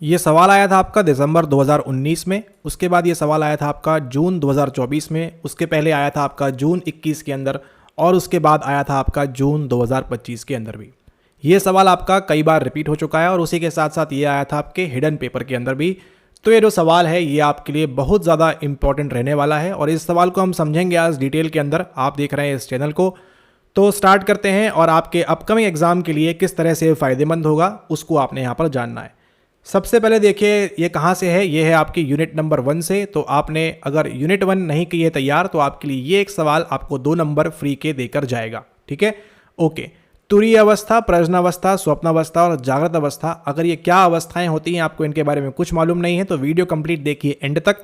ये सवाल आया था आपका दिसंबर 2019 में, उसके बाद ये सवाल आया था आपका जून 2024 में, उसके पहले आया था आपका जून 21 के अंदर, और उसके बाद आया था आपका जून 2025 के अंदर भी। ये सवाल आपका कई बार रिपीट हो चुका है और उसी के साथ साथ ये आया था आपके हिडन पेपर के अंदर भी। तो ये जो सवाल है ये आपके लिए बहुत ज़्यादा इंपॉर्टेंट रहने वाला है और इस सवाल को हम समझेंगे आज डिटेल के अंदर। आप देख रहे हैं इस चैनल को, तो स्टार्ट करते हैं और आपके अपकमिंग एग्जाम के लिए किस तरह से फ़ायदेमंद होगा उसको आपने यहाँ पर जानना है। सबसे पहले देखिए ये कहाँ से है, ये है आपकी यूनिट नंबर 1 से। तो आपने अगर यूनिट 1 नहीं की है तैयार तो आपके लिए ये एक सवाल आपको 2 नंबर फ्री के देकर जाएगा। ठीक है, ओके। तुरीय अवस्था, प्रजनावस्था, स्वप्नावस्था और जागृत अवस्था, अगर ये क्या अवस्थाएं होती हैं आपको इनके बारे में कुछ मालूम नहीं है तो वीडियो कंप्लीट देखिए एंड तक,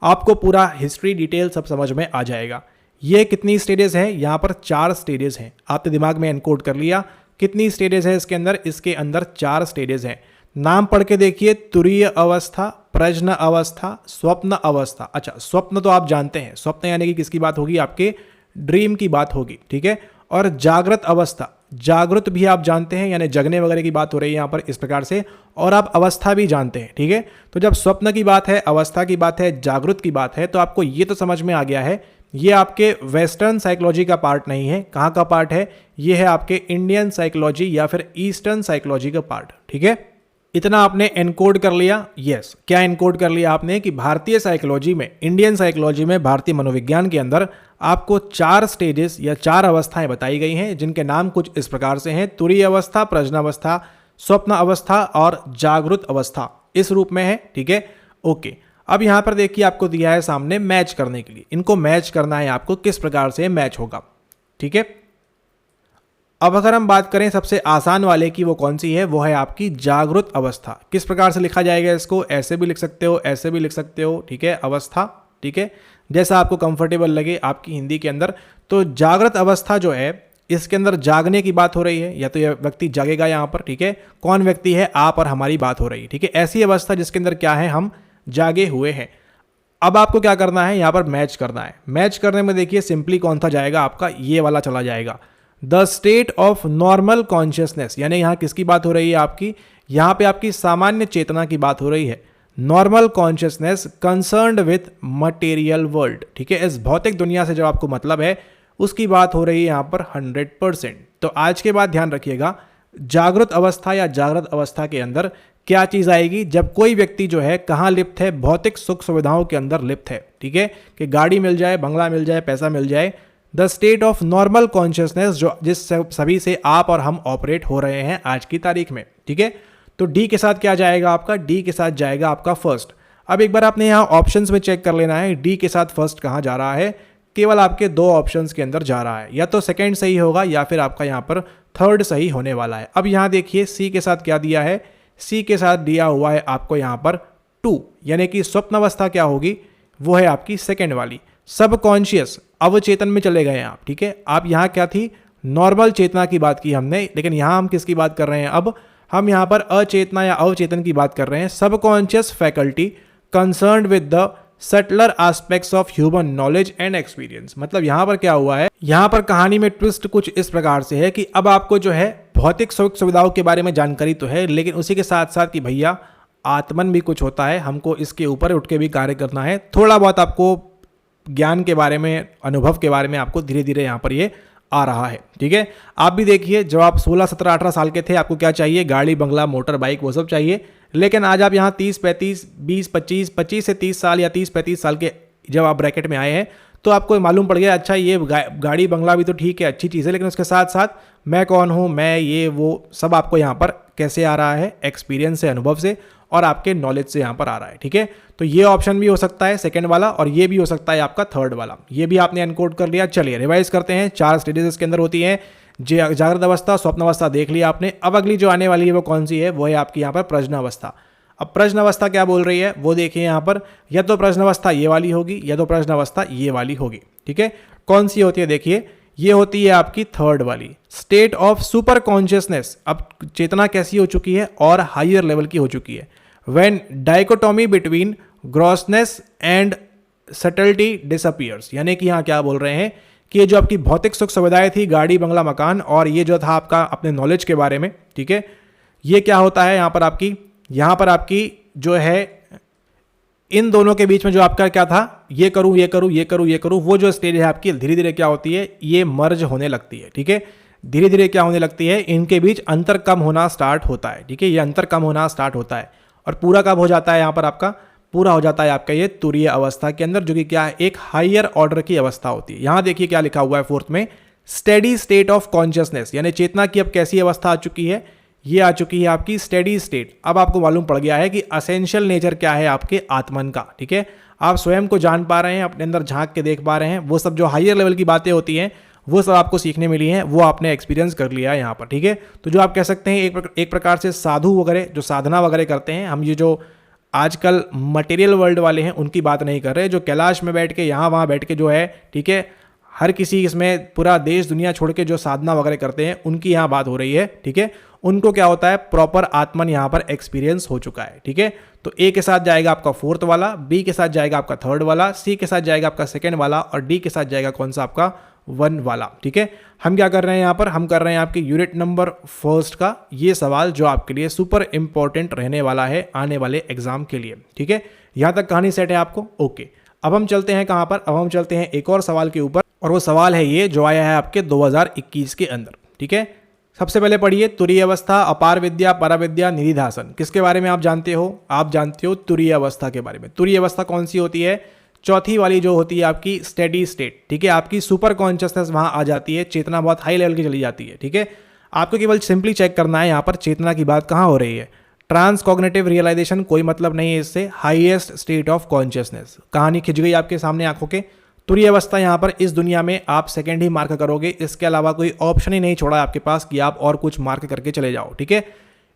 आपको पूरा हिस्ट्री डिटेल सब समझ में आ जाएगा। ये कितनी स्टेजेस हैं, यहाँ पर 4 स्टेजेस हैं। आपने दिमाग में एनकोड कर लिया कितनी स्टेजेस है इसके अंदर? इसके अंदर 4 स्टेजेस हैं। नाम पढ़ के देखिए, तुरीय अवस्था, प्रज्न अवस्था, स्वप्न अवस्था। अच्छा, स्वप्न तो आप जानते हैं, स्वप्न यानी कि किसकी बात होगी? आपके ड्रीम की बात होगी। ठीक है, और जागृत अवस्था, जागृत भी आप जानते हैं यानी जगने वगैरह की बात हो रही है यहाँ पर इस प्रकार से, और आप अवस्था भी जानते हैं। ठीक है, तो जब स्वप्न की बात है, अवस्था की बात है, जागृत की बात है, तो आपको ये तो समझ में आ गया है ये आपके वेस्टर्न साइकोलॉजी का पार्ट नहीं है। कहाँ का पार्ट है? ये है आपके इंडियन साइकोलॉजी या फिर ईस्टर्न साइकोलॉजी का पार्ट। ठीक है, इतना आपने एनकोड कर लिया। यस, क्या एनकोड कर लिया आपने कि भारतीय साइकोलॉजी में, इंडियन साइकोलॉजी में, भारतीय मनोविज्ञान के अंदर आपको 4 स्टेजेस या 4 अवस्थाएं बताई गई हैं जिनके नाम कुछ इस प्रकार से हैं। तुरीय अवस्था, प्रज्नावस्था, स्वप्न अवस्था और जागृत अवस्था, इस रूप में है। ठीक है, ओके। अब यहां पर देखिए आपको दिया है सामने मैच करने के लिए, इनको मैच करना है आपको, किस प्रकार से मैच होगा। ठीक है, अब अगर हम बात करें सबसे आसान वाले की, वो कौन सी है? वो है आपकी जागृत अवस्था। किस प्रकार से लिखा जाएगा इसको? ऐसे भी लिख सकते हो, ऐसे भी लिख सकते हो। ठीक है, अवस्था, ठीक है, जैसा आपको कंफर्टेबल लगे आपकी हिंदी के अंदर। तो जागृत अवस्था जो है इसके अंदर जागने की बात हो रही है, या तो यह व्यक्ति जागेगा यहाँ पर। ठीक है, कौन व्यक्ति है? आप और हमारी बात हो रही है। ठीक है, ऐसी अवस्था जिसके अंदर क्या है, हम जागे हुए हैं। अब आपको क्या करना है? यहाँ पर मैच करना है। मैच करने में देखिए सिंपली कौन सा जाएगा आपका? ये वाला चला जाएगा, the state of normal consciousness. यानी यहाँ किसकी बात हो रही है आपकी? यहाँ पे आपकी सामान्य चेतना की बात हो रही है। Normal consciousness concerned with material world. ठीक है, इस भौतिक दुनिया से जो आपको मतलब है उसकी बात हो रही है यहाँ पर 100%। तो आज के बाद ध्यान रखिएगा, जागृत अवस्था या जागृत अवस्था के अंदर क्या चीज आएगी? जब कोई व्यक्ति जो है कहाँ लिप्त है? भौतिक सुख सुविधाओं के अंदर लिप्त है। ठीक है, कि गाड़ी मिल जाए, बंगला मिल जाए, पैसा मिल जाए। The state of normal consciousness, जो जिस सभी से आप और हम ऑपरेट हो रहे हैं आज की तारीख में। ठीक है, तो डी के साथ क्या जाएगा आपका? डी के साथ जाएगा आपका फर्स्ट। अब एक बार आपने यहाँ ऑप्शंस में चेक कर लेना है डी के साथ फर्स्ट कहाँ जा रहा है। केवल आपके 2 ऑप्शंस के अंदर जा रहा है, या तो सेकंड सही होगा या फिर आपका यहाँ पर थर्ड सही होने वाला है। अब यहाँ देखिए सी के साथ क्या दिया है? सी के साथ दिया हुआ है आपको यहाँ पर 2, यानी कि स्वप्न अवस्था क्या होगी? वो है आपकी सेकंड वाली, सबकॉन्शियस, अवचेतन में चले गए आप। ठीक है, आप यहाँ क्या थी? नॉर्मल चेतना की बात की हमने, लेकिन यहाँ हम किसकी बात कर रहे हैं? अब हम यहाँ पर अचेतना या अवचेतन की बात कर रहे हैं। Subconscious faculty concerned with the subtler aspects of human knowledge and experience. मतलब यहाँ पर क्या हुआ है? यहाँ पर कहानी में ट्विस्ट कुछ इस प्रकार से है कि अब आपको जो है भौतिक सुख सुविधाओं के बारे में जानकारी तो है, लेकिन उसी के साथ साथ कि भैया आत्मन भी कुछ होता है, हमको इसके ऊपर उठ के भी कार्य करना है। थोड़ा बहुत आपको ज्ञान के बारे में, अनुभव के बारे में आपको धीरे धीरे यहाँ पर ये आ रहा है। ठीक है, आप भी देखिए जब आप 16, 17, 18 साल के थे आपको क्या चाहिए? गाड़ी, बंगला, मोटर बाइक, वो सब चाहिए। लेकिन आज आप यहाँ 30, 35, 20, 25, 25 से 30 साल या 30, 35 साल के जब आप ब्रैकेट में आए हैं तो आपको मालूम पड़ गया, अच्छा ये गाड़ी बंगला भी तो ठीक है, अच्छी चीज़ है, लेकिन उसके साथ साथ मैं कौन हूँ, मैं ये वो सब आपको यहाँ पर कैसे आ रहा है? एक्सपीरियंस से, अनुभव से और आपके नॉलेज से यहाँ पर आ रहा है। ठीक है, तो ये ऑप्शन भी हो सकता है सेकंड वाला, और ये भी हो सकता है आपका थर्ड वाला। ये भी आपने एनकोड कर लिया। चलिए रिवाइज करते हैं। 4 स्टेजेस इसके अंदर होती हैं। जागृत अवस्था, स्वप्न अवस्था देख लिया आपने। अब अगली जो आने वाली है वो कौन सी है? वो है आपकी यहाँ पर प्रज्ञा अवस्था। अब प्रज्ञा अवस्था क्या बोल रही है वो देखिए यहाँ पर, या तो प्रज्ञा अवस्था ये वाली होगी या तो प्रज्ञा अवस्था ये वाली होगी। ठीक है, कौन सी होती है? देखिए ये होती है आपकी थर्ड वाली, स्टेट ऑफ सुपर कॉन्शियसनेस। अब चेतना कैसी हो चुकी है? और हायर लेवल की हो चुकी है। When dichotomy between grossness and subtlety disappears. यानी कि यहाँ क्या बोल रहे हैं कि ये जो आपकी भौतिक सुख सुविधाएं थी, गाड़ी, बंगला, मकान, और ये जो था आपका अपने नॉलेज के बारे में, ठीक है, ये क्या होता है यहाँ पर आपकी जो है इन दोनों के बीच में जो आपका क्या था, ये करूं ये करूं ये करूं ये करूं, वो जो स्टेज है आपकी धीरे धीरे क्या होती है, ये मर्ज होने लगती है। ठीक है, धीरे धीरे क्या होने लगती है, इनके बीच अंतर कम होना स्टार्ट होता है। ठीक है, ये अंतर कम होना स्टार्ट होता है और पूरा कब हो जाता है, यहाँ पर आपका पूरा हो जाता है आपका ये तुरीय अवस्था के अंदर, जो कि क्या है, एक हायर ऑर्डर की अवस्था होती है। यहां देखिए क्या लिखा हुआ है फोर्थ में, स्टेडी स्टेट ऑफ कॉन्शियसनेस, यानी चेतना की अब कैसी अवस्था आ चुकी है, ये आ चुकी है आपकी स्टेडी स्टेट। अब आपको मालूम पड़ गया है कि असेंशियल नेचर क्या है आपके आत्मन का। ठीक है, आप स्वयं को जान पा रहे हैं, अपने अंदर झांक के देख पा रहे हैं, वो सब जो हायर लेवल की बातें होती हैं वो सब आपको सीखने मिली हैं, वो आपने एक्सपीरियंस कर लिया है यहाँ पर। ठीक है, तो जो आप कह सकते हैं एक प्रकार से साधु वगैरह जो साधना वगैरह करते हैं, हम ये जो आजकल मटेरियल वर्ल्ड वाले हैं उनकी बात नहीं कर रहे, जो कैलाश में बैठ के यहाँ वहाँ बैठ के जो है, ठीक है, हर किसी इसमें पूरा देश दुनिया छोड़ के जो साधना वगैरह करते हैं उनकी यहाँ बात हो रही है। ठीक है, उनको क्या होता है, प्रॉपर आत्मन यहाँ पर एक्सपीरियंस हो चुका है। ठीक है, तो ए के साथ जाएगा आपका फोर्थ वाला, बी के साथ जाएगा आपका थर्ड वाला, सी के साथ जाएगा आपका सेकेंड वाला और डी के साथ जाएगा कौन सा, आपका 1 वाला। ठीक है, हम क्या कर रहे हैं यहाँ पर, हम कर रहे हैं आपके यूनिट नंबर फर्स्ट का ये सवाल, जो आपके लिए सुपर इंपॉर्टेंट रहने वाला है आने वाले एग्जाम के लिए। ठीक है, यहाँ तक कहानी सेट है आपको। ओके, अब हम चलते हैं कहाँ पर, अब हम चलते हैं एक और सवाल के ऊपर, और वो सवाल है ये जो आया है आपके 2021 के अंदर। ठीक है, सबसे पहले पढ़िए, तुरीय अवस्था, अपार विद्या, पराविद्या, निधिध्यासन, किसके बारे में आप जानते हो, आप जानते हो तुरीय अवस्था के बारे में। तुरीय अवस्था कौन सी होती है, चौथी वाली जो होती है आपकी स्टेडी स्टेट। ठीक है, आपकी सुपर कॉन्शियसनेस वहां आ जाती है, चेतना बहुत हाई लेवल की चली जाती है। ठीक है, आपको केवल सिंपली चेक करना है यहाँ पर चेतना की बात कहाँ हो रही है। ट्रांस कॉग्निटिव रियलाइजेशन, कोई मतलब नहीं है इससे, हाईएस्ट स्टेट ऑफ कॉन्शियसनेस, कहानी खिंच गई आपके सामने आंखों के। तुरीय अवस्था यहाँ पर इस दुनिया में आप सेकंड ही मार्क करोगे, इसके अलावा कोई ऑप्शन ही नहीं छोड़ा आपके पास कि आप और कुछ मार्क करके चले जाओ। ठीक है,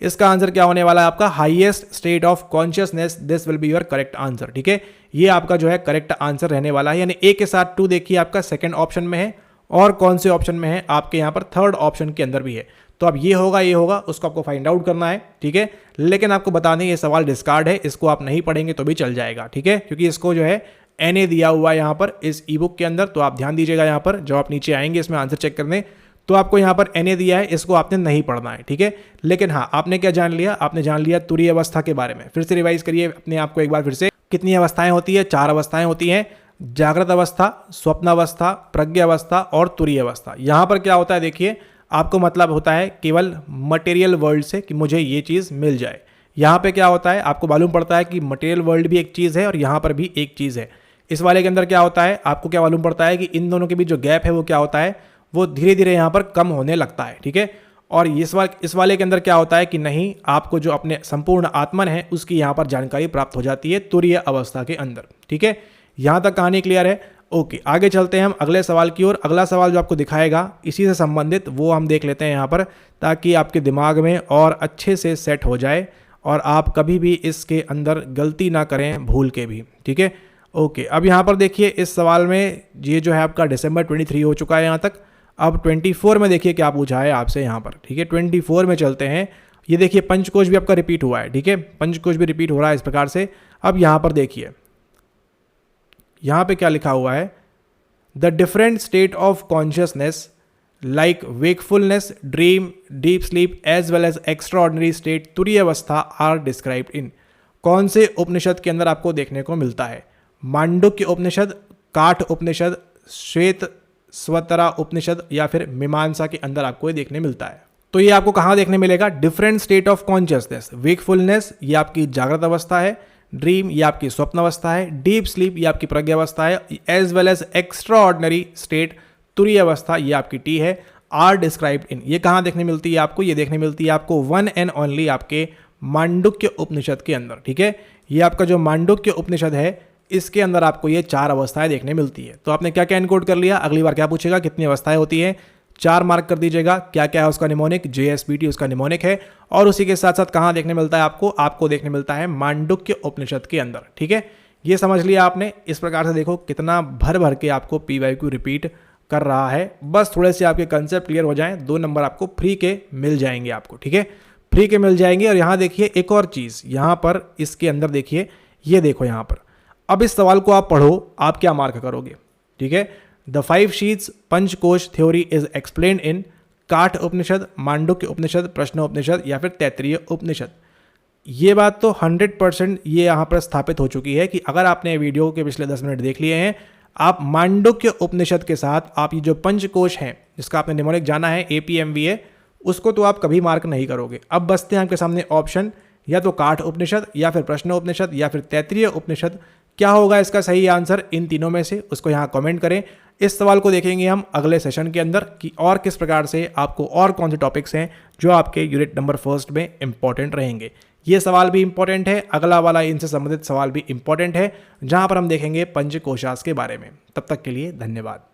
इसका आंसर क्या होने वाला है आपका, highest state of consciousness, this will be your correct answer. ठीक है, ये आपका जो है करेक्ट आंसर रहने वाला है, यानी ए के साथ 2 देखिए आपका सेकंड ऑप्शन में है, और कौन से ऑप्शन में है, आपके यहाँ पर थर्ड ऑप्शन के अंदर भी है। तो अब ये होगा उसको आपको फाइंड आउट करना है। ठीक है, लेकिन आपको बता दें ये सवाल डिस्कार्ड है, इसको आप नहीं पढ़ेंगे तो भी चल जाएगा। ठीक है, क्योंकि इसको जो है एनए दिया हुआ है यहाँ पर इस ई बुक के अंदर, तो आप ध्यान दीजिएगा यहाँ पर, जब आप नीचे आएंगे इसमें आंसर चेक करने, तो आपको यहाँ पर एनए दिया है, इसको आपने नहीं पढ़ना है। ठीक है, लेकिन हाँ, आपने क्या जान लिया, आपने जान लिया तुरीय अवस्था के बारे में। फिर से रिवाइज करिए अपने आप को एक बार फिर से, कितनी अवस्थाएं होती है, 4 अवस्थाएं होती हैं, जागृत अवस्था, स्वप्न अवस्था, प्रज्ञ अवस्था और तुरीय अवस्था। यहाँ पर क्या होता है देखिए, आपको मतलब होता है केवल मटेरियल वर्ल्ड से कि मुझे ये चीज़ मिल जाए। यहाँ पे क्या होता है, आपको मालूम पड़ता है कि मटेरियल वर्ल्ड भी एक चीज़ है और यहाँ पर भी एक चीज़ है। इस वाले के अंदर क्या होता है, आपको क्या मालूम पड़ता है कि इन दोनों के बीच जो गैप है वो क्या होता है, वो धीरे धीरे यहाँ पर कम होने लगता है। ठीक है, और इस वाले के अंदर क्या होता है कि नहीं, आपको जो अपने संपूर्ण आत्मन है उसकी यहाँ पर जानकारी प्राप्त हो जाती है तुरीय अवस्था के अंदर। ठीक है, यहाँ तक कहानी क्लियर है। ओके, आगे चलते हैं हम अगले सवाल की ओर। अगला सवाल जो आपको दिखाएगा इसी से संबंधित, वो हम देख लेते हैं यहाँ पर, ताकि आपके दिमाग में और अच्छे से सेट हो जाए और आप कभी भी इसके अंदर गलती ना करें भूल के भी। ठीक है, ओके, अब यहाँ पर देखिए इस सवाल में ये जो है आपका दिसंबर 23 हो चुका है यहाँ तक। अब 24 में देखिए क्या पूछा है आपसे यहाँ पर। ठीक है, 24 में चलते हैं। ये देखिए पंचकोश भी आपका रिपीट हुआ है। ठीक है, पंचकोश भी रिपीट हो रहा है इस प्रकार से। अब यहाँ पर देखिए, यहाँ पे क्या लिखा हुआ है, the different state of consciousness like wakefulness, dream, deep sleep as well as extraordinary state, तुरीय अवस्था आर डिस्क्राइब्ड इन। कौन से उपनिषद के अंदर आपको देखने को मिलता है, मांडुक्य उपनिषद, काठ उपनिषद, श्वेत स्वतरा उपनिषद या फिर मीमांसा के अंदर आपको ये देखने मिलता है। तो ये आपको कहाँ देखने मिलेगा, different state of consciousness, wakefulness ये आपकी जागृत अवस्था है, ड्रीम ये आपकी स्वप्न अवस्था है, डीप स्लीप ये आपकी प्रज्ञा अवस्था है, as well as extraordinary state तुरीय अवस्था ये आपकी टी है, आर डिस्क्राइब्ड इन। ये कहाँ देखने मिलती है आपको, ये देखने मिलती है आपको वन एंड ओनली आपके मांडुक्य उपनिषद के अंदर। ठीक है, ये आपका जो मांडुक्य उपनिषद है इसके अंदर आपको ये 4 अवस्थाएं देखने मिलती है। तो आपने क्या क्या इनकोड कर लिया, अगली बार क्या पूछेगा, कितनी अवस्थाएं होती है, 4 मार्क कर दीजिएगा। क्या क्या है उसका निमोनिक, JSBT उसका निमोनिक है, और उसी के साथ साथ कहाँ देखने मिलता है आपको देखने मिलता है मांडुक्य उपनिषद के अंदर। ठीक है, ये समझ लिया आपने। इस प्रकार से देखो कितना भर भर के आपको PYQ रिपीट कर रहा है। बस थोड़े से आपके कंसेप्ट क्लियर हो जाएं, 2 नंबर आपको फ्री के मिल जाएंगे आपको। ठीक है, फ्री के मिल जाएंगे। और यहाँ देखिए एक और चीज़, यहाँ पर इसके अंदर देखिए, ये देखो यहाँ पर, अब इस सवाल को आप पढ़ो, आप क्या मार्क करोगे। ठीक है, the 5 sheets Panchakosha theory is explain in Katha Upanishad, Mandukya उपनिषद, प्रश्न उपनिषद या फिर तैत्तिरीय उपनिषद। ये बात तो 100% ये यहाँ पर स्थापित हो चुकी है कि अगर आपने वीडियो के पिछले 10 मिनट देख लिए हैं, आप मांडुक्य उपनिषद के साथ आप ये जो पंचकोश हैं जिसका आपने निमोनिक जाना है APMVA, उसको तो आप कभी मार्क नहीं करोगे। अब बचते हैं आपके सामने ऑप्शन, या तो काठ उपनिषद या फिर प्रश्न उपनिषद या फिर तैत्तिरीय उपनिषद। क्या होगा इसका सही आंसर इन तीनों में से, उसको यहाँ कमेंट करें। इस सवाल को देखेंगे हम अगले सेशन के अंदर कि और किस प्रकार से आपको और कौन से टॉपिक्स हैं जो आपके यूनिट नंबर 1 में इंपॉर्टेंट रहेंगे। ये सवाल भी इंपॉर्टेंट है, अगला वाला इनसे संबंधित सवाल भी इंपॉर्टेंट है, जहां पर हम देखेंगे पंचकोशास के बारे में। तब तक के लिए धन्यवाद।